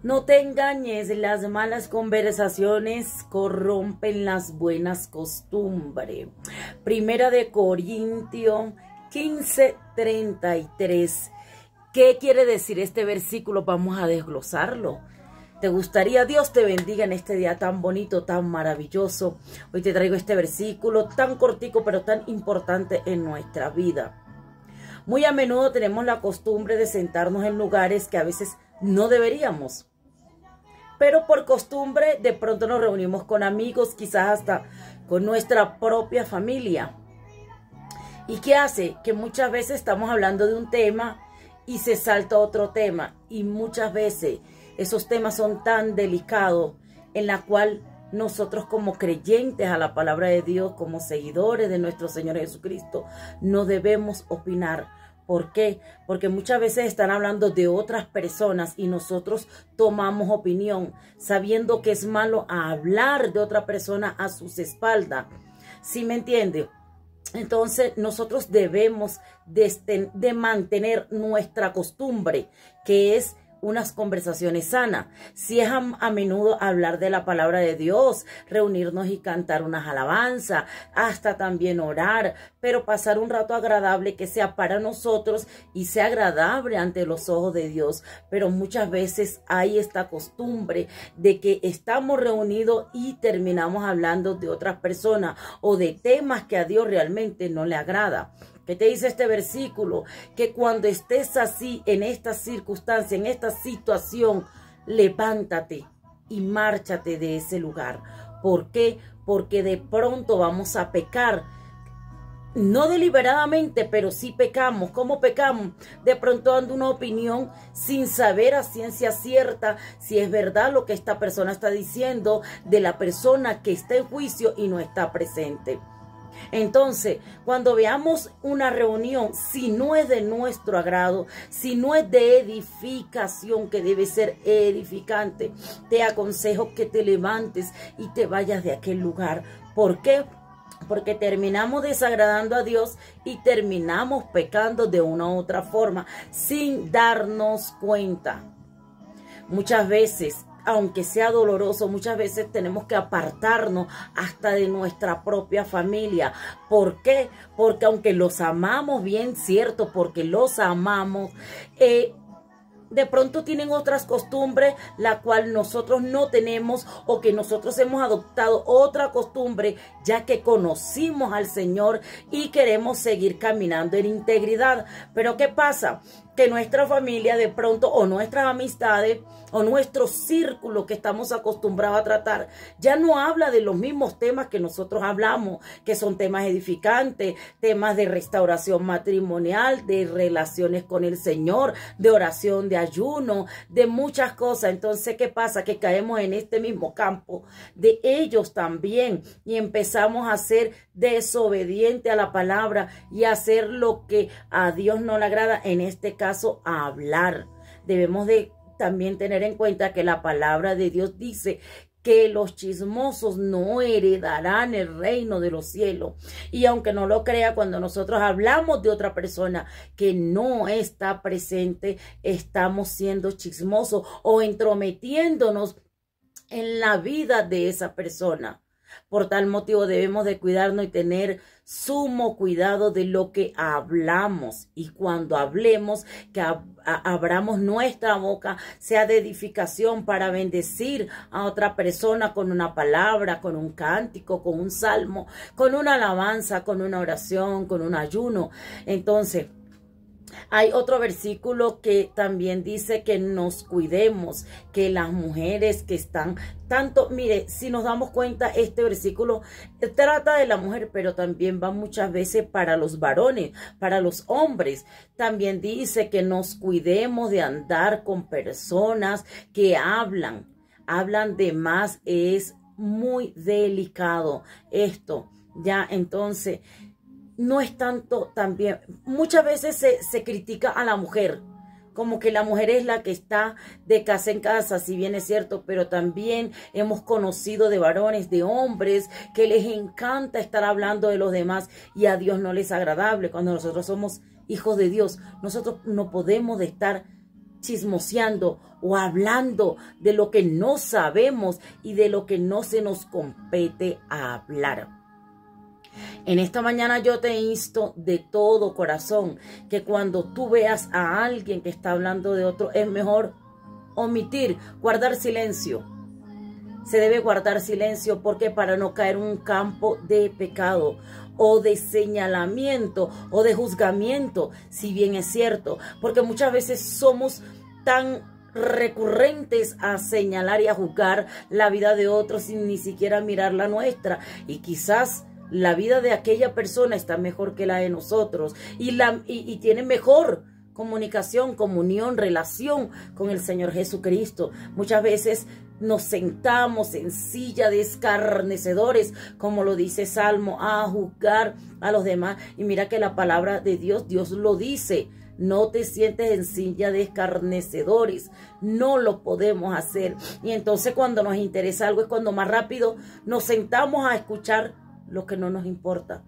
No te engañes, las malas conversaciones corrompen las buenas costumbres. Primera de Corintios 15:33. ¿Qué quiere decir este versículo? Vamos a desglosarlo. ¿Te gustaría? Dios te bendiga en este día tan bonito, tan maravilloso. Hoy te traigo este versículo tan cortico, pero tan importante en nuestra vida. Muy a menudo tenemos la costumbre de sentarnos en lugares que a veces no deberíamos. Pero por costumbre de pronto nos reunimos con amigos, quizás hasta con nuestra propia familia. ¿Y qué hace? Que muchas veces estamos hablando de un tema y se salta otro tema. Y muchas veces esos temas son tan delicados en la cual nosotros como creyentes a la palabra de Dios, como seguidores de nuestro Señor Jesucristo, no debemos opinar. ¿Por qué? Porque muchas veces están hablando de otras personas y nosotros tomamos opinión, sabiendo que es malo hablar de otra persona a sus espaldas. ¿Sí me entiende? Entonces nosotros debemos de mantener nuestra costumbre, que es unas conversaciones sanas. Si es a menudo hablar de la palabra de Dios, reunirnos y cantar unas alabanzas, hasta también orar, pero pasar un rato agradable que sea para nosotros y sea agradable ante los ojos de Dios. Pero muchas veces hay esta costumbre de que estamos reunidos y terminamos hablando de otras personas o de temas que a Dios realmente no le agrada. ¿Qué te dice este versículo? Que cuando estés así, en esta circunstancia, en esta situación, levántate y márchate de ese lugar. ¿Por qué? Porque de pronto vamos a pecar. No deliberadamente, pero sí pecamos. ¿Cómo pecamos? De pronto dando una opinión sin saber a ciencia cierta si es verdad lo que esta persona está diciendo de la persona que está en juicio y no está presente. Entonces, cuando veamos una reunión, si no es de nuestro agrado, si no es de edificación, que debe ser edificante, te aconsejo que te levantes y te vayas de aquel lugar. ¿Por qué? Porque terminamos desagradando a Dios y terminamos pecando de una u otra forma sin darnos cuenta. Muchas veces, aunque sea doloroso, muchas veces tenemos que apartarnos hasta de nuestra propia familia. ¿Por qué? Porque aunque los amamos, bien cierto, porque los amamos, de pronto tienen otras costumbres, la cual nosotros no tenemos, o que nosotros hemos adoptado otra costumbre, ya que conocimos al Señor y queremos seguir caminando en integridad. Pero ¿qué pasa? Que nuestra familia de pronto, o nuestras amistades, o nuestro círculo que estamos acostumbrados a tratar, ya no habla de los mismos temas que nosotros hablamos, que son temas edificantes, temas de restauración matrimonial, de relaciones con el Señor, de oración, de ayuno, de muchas cosas. Entonces, ¿qué pasa? Que caemos en este mismo campo de ellos también y empezamos a ser desobedientes a la palabra y a hacer lo que a Dios no le agrada, en este caso, a hablar. Debemos de también tener en cuenta que la palabra de Dios dice que los chismosos no heredarán el reino de los cielos. Y aunque no lo crea, cuando nosotros hablamos de otra persona que no está presente, estamos siendo chismosos o entrometiéndonos en la vida de esa persona. Por tal motivo debemos de cuidarnos y tener sumo cuidado de lo que hablamos. Y cuando hablemos, que abramos nuestra boca, sea de edificación para bendecir a otra persona con una palabra, con un cántico, con un salmo, con una alabanza, con una oración, con un ayuno. Entonces, hay otro versículo que también dice que nos cuidemos, que las mujeres que están tanto, mire, si nos damos cuenta, este versículo trata de la mujer, pero también va muchas veces para los varones, para los hombres. También dice que nos cuidemos de andar con personas que hablan de más. Es muy delicado esto, ya. Entonces, no es tanto también, muchas veces se critica a la mujer, como que la mujer es la que está de casa en casa, si bien es cierto, pero también hemos conocido de varones, de hombres, que les encanta estar hablando de los demás y a Dios no les es agradable. Cuando nosotros somos hijos de Dios, nosotros no podemos de estar chismoseando o hablando de lo que no sabemos y de lo que no se nos compete hablar. En esta mañana yo te insto de todo corazón que cuando tú veas a alguien que está hablando de otro, es mejor omitir, guardar silencio. Se debe guardar silencio porque para no caer en un campo de pecado o de señalamiento o de juzgamiento, si bien es cierto, porque muchas veces somos tan recurrentes a señalar y a juzgar la vida de otros sin ni siquiera mirar la nuestra, y quizás la vida de aquella persona está mejor que la de nosotros y tiene mejor comunicación, comunión, relación con el Señor Jesucristo. Muchas veces nos sentamos en silla de escarnecedores, como lo dice Salmo, a juzgar a los demás. Y mira que la palabra de Dios, Dios lo dice: no te sientes en silla de escarnecedores. No lo podemos hacer. Y entonces cuando nos interesa algo es cuando más rápido nos sentamos a escuchar lo que no nos importa.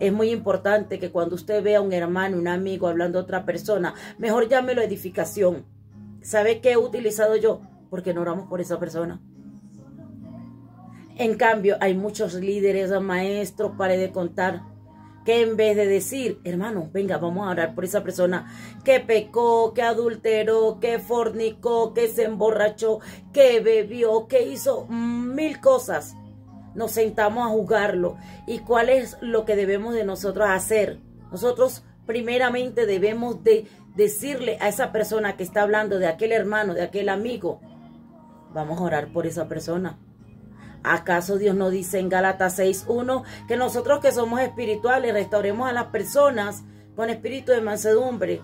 Es muy importante que cuando usted vea a un hermano, un amigo hablando a otra persona, mejor llámelo edificación. ¿Sabe qué he utilizado yo? Porque no oramos por esa persona. En cambio, hay muchos líderes, maestros, para de contar, que en vez de decir, hermano, venga, vamos a orar por esa persona que pecó, que adulteró, que fornicó, que se emborrachó, que bebió, que hizo 1000 cosas, nos sentamos a juzgarlo. ¿Y cuál es lo que debemos de nosotros hacer? Nosotros primeramente debemos de decirle a esa persona que está hablando, de aquel hermano, de aquel amigo, vamos a orar por esa persona. ¿Acaso Dios no dice en Gálatas 6:1 que nosotros que somos espirituales restauremos a las personas con espíritu de mansedumbre?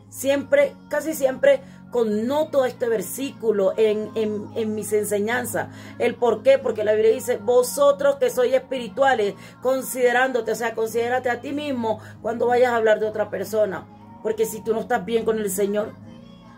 Siempre, casi siempre connoto este versículo en mis enseñanzas. ¿El por qué? Porque la Biblia dice: vosotros que sois espirituales, considerándote, o sea, considérate a ti mismo cuando vayas a hablar de otra persona. Porque si tú no estás bien con el Señor,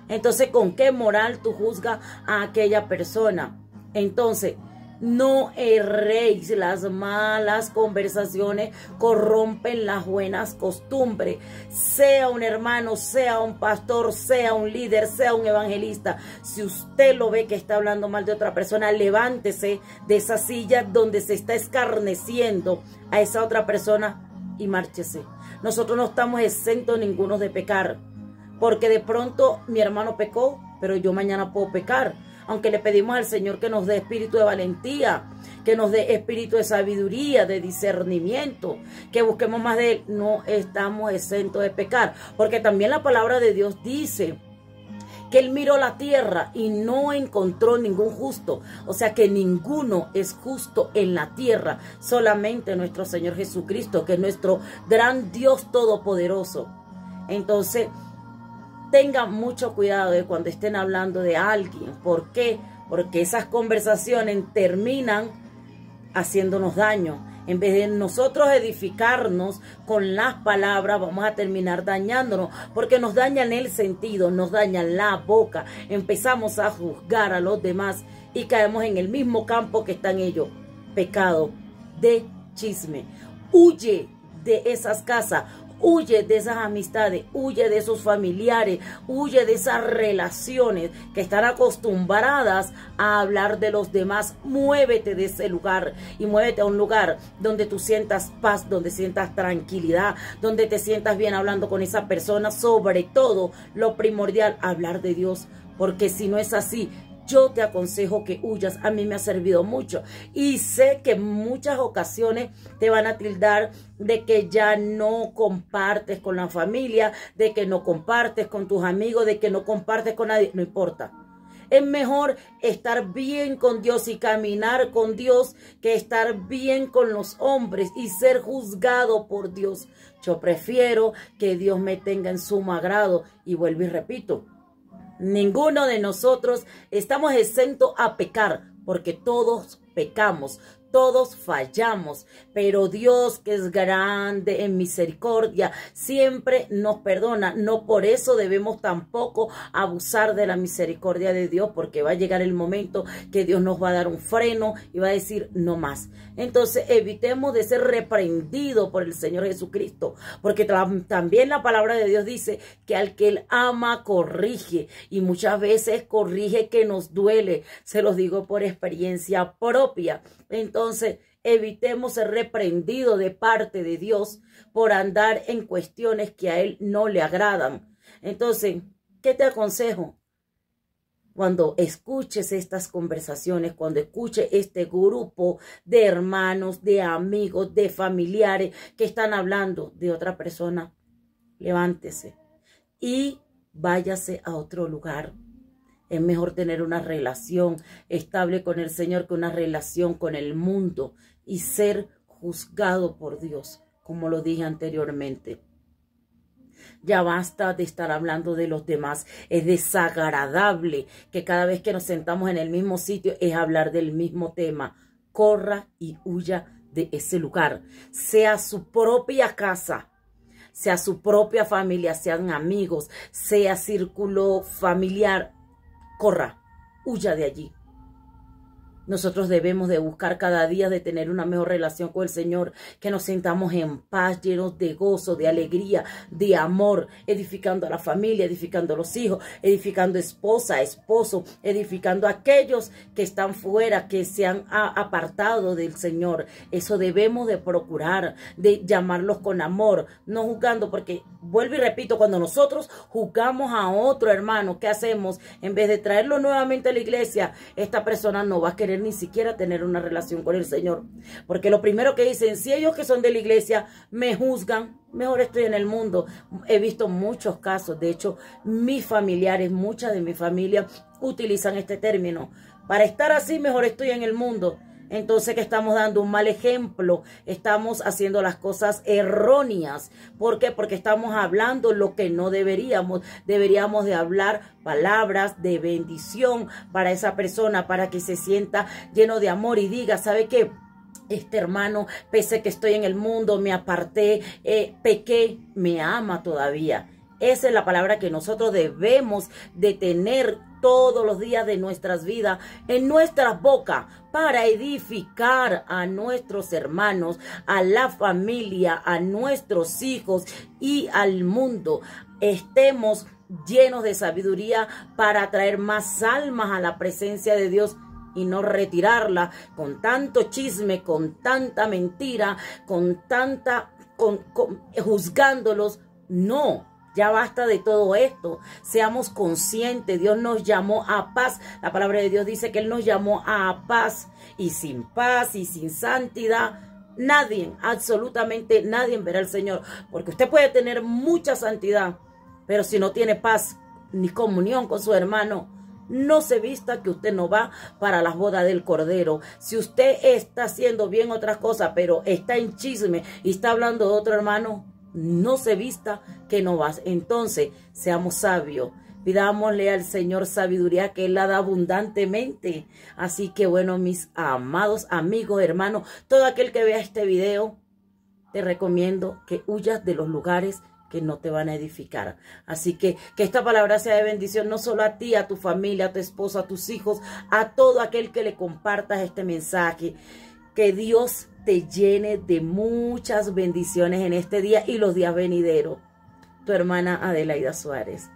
entonces ¿con qué moral tú juzgas a aquella persona? Entonces, no erréis, las malas conversaciones corrompen las buenas costumbres. Sea un hermano, sea un pastor, sea un líder, sea un evangelista, si usted lo ve que está hablando mal de otra persona, levántese de esa silla donde se está escarneciendo a esa otra persona y márchese. Nosotros no estamos exentos ninguno de pecar, porque de pronto mi hermano pecó, pero yo mañana puedo pecar. Aunque le pedimos al Señor que nos dé espíritu de valentía, que nos dé espíritu de sabiduría, de discernimiento, que busquemos más de Él, no estamos exentos de pecar. Porque también la palabra de Dios dice que Él miró la tierra y no encontró ningún justo. O sea que ninguno es justo en la tierra, solamente nuestro Señor Jesucristo, que es nuestro gran Dios todopoderoso. Entonces, tengan mucho cuidado de cuando estén hablando de alguien. ¿Por qué? Porque esas conversaciones terminan haciéndonos daño. En vez de nosotros edificarnos con las palabras, vamos a terminar dañándonos, porque nos dañan el sentido, nos dañan la boca. Empezamos a juzgar a los demás y caemos en el mismo campo que están ellos. Pecado de chisme. Huye de esas casas. Huye de esas amistades, huye de esos familiares, huye de esas relaciones que están acostumbradas a hablar de los demás. Muévete de ese lugar y muévete a un lugar donde tú sientas paz, donde sientas tranquilidad, donde te sientas bien hablando con esa persona. Sobre todo, lo primordial, hablar de Dios, porque si no es así, yo te aconsejo que huyas. A mí me ha servido mucho y sé que en muchas ocasiones te van a tildar de que ya no compartes con la familia, de que no compartes con tus amigos, de que no compartes con nadie. No importa. Es mejor estar bien con Dios y caminar con Dios que estar bien con los hombres y ser juzgado por Dios. Yo prefiero que Dios me tenga en sumo agrado. Y vuelvo y repito, ninguno de nosotros estamos exentos a pecar, porque todos pecamos, Todos fallamos, pero Dios, que es grande en misericordia, siempre nos perdona. No por eso debemos tampoco abusar de la misericordia de Dios, porque va a llegar el momento que Dios nos va a dar un freno y va a decir no más. Entonces evitemos de ser reprendidos por el Señor Jesucristo, porque también la palabra de Dios dice que al que Él ama corrige, y muchas veces corrige que nos duele. Se los digo por experiencia propia. Entonces, evitemos ser reprendidos de parte de Dios por andar en cuestiones que a Él no le agradan. Entonces, ¿qué te aconsejo? Cuando escuches estas conversaciones, cuando escuches este grupo de hermanos, de amigos, de familiares que están hablando de otra persona, levántese y váyase a otro lugar. Es mejor tener una relación estable con el Señor que una relación con el mundo y ser juzgado por Dios, como lo dije anteriormente. Ya basta de estar hablando de los demás. Es desagradable que cada vez que nos sentamos en el mismo sitio es hablar del mismo tema. Corra y huya de ese lugar. Sea su propia casa, sea su propia familia, sean amigos, sea círculo familiar. Corra, huya de allí. Nosotros debemos de buscar cada día de tener una mejor relación con el Señor, que nos sintamos en paz, llenos de gozo, de alegría, de amor, edificando a la familia, edificando a los hijos, edificando esposa, esposo, edificando a aquellos que están fuera, que se han apartado del Señor. Eso debemos de procurar, de llamarlos con amor, no juzgando, porque vuelvo y repito, cuando nosotros juzgamos a otro hermano, ¿qué hacemos? En vez de traerlo nuevamente a la iglesia, esta persona no va a querer ni siquiera tener una relación con el Señor, porque lo primero que dicen, si ellos que son de la iglesia me juzgan, mejor estoy en el mundo. He visto muchos casos, de hecho mis familiares, muchas de mi familia utilizan este término, para estar así mejor estoy en el mundo. Entonces, que estamos dando un mal ejemplo, estamos haciendo las cosas erróneas. ¿Por qué? Porque estamos hablando lo que no deberíamos. Deberíamos de hablar palabras de bendición para esa persona, para que se sienta lleno de amor y diga, ¿sabe qué? Este hermano, pese que estoy en el mundo, me aparté, pequé, me ama todavía. Esa es la palabra que nosotros debemos de tener todos los días de nuestras vidas en nuestras bocas para edificar a nuestros hermanos, a la familia, a nuestros hijos y al mundo. Estemos llenos de sabiduría para atraer más almas a la presencia de Dios y no retirarla con tanto chisme, con tanta mentira, juzgándolos. No. Ya basta de todo esto. Seamos conscientes. Dios nos llamó a paz. La palabra de Dios dice que Él nos llamó a paz. Y sin paz y sin santidad, nadie, absolutamente nadie verá al Señor. Porque usted puede tener mucha santidad, pero si no tiene paz ni comunión con su hermano, no se vista que usted no va para las bodas del Cordero. Si usted está haciendo bien otras cosas, pero está en chisme y está hablando de otro hermano, no se vista que no vas. Entonces, seamos sabios. Pidámosle al Señor sabiduría, que Él la da abundantemente. Así que bueno, mis amados amigos, hermanos, todo aquel que vea este video, te recomiendo que huyas de los lugares que no te van a edificar. Así que esta palabra sea de bendición no solo a ti, a tu familia, a tu esposo, a tus hijos, a todo aquel que le compartas este mensaje. Que Dios te llene de muchas bendiciones en este día y los días venideros. Tu hermana Adelaida Suárez.